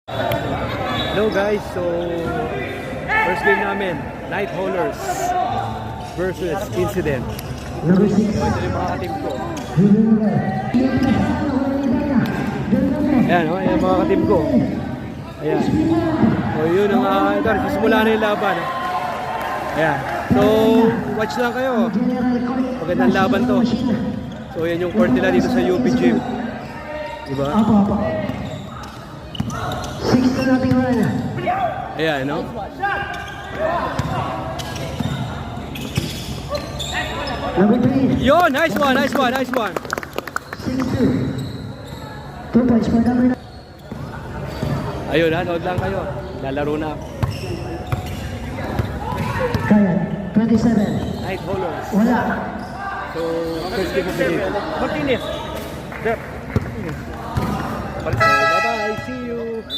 Hello guys, so first game namin, Night Haulers versus Incident. So ito yung mga ka-team ko. Ayan, oh, ayan mga ka-team ko. Ayan. So yun ang ito, sisimula na yung laban. Ayan. So watch lang kayo. Magandang laban to. So yan yung court nila dito sa UP Gym. Diba? Ayan, no? Yo, nice one, nice one, nice one. 2 points for number 9. Ayun, nood lang kayo. Lalaro na. Kaya, 27. Night Haulers. Wala. So, first game of the game. Martinez. Bye-bye, see you.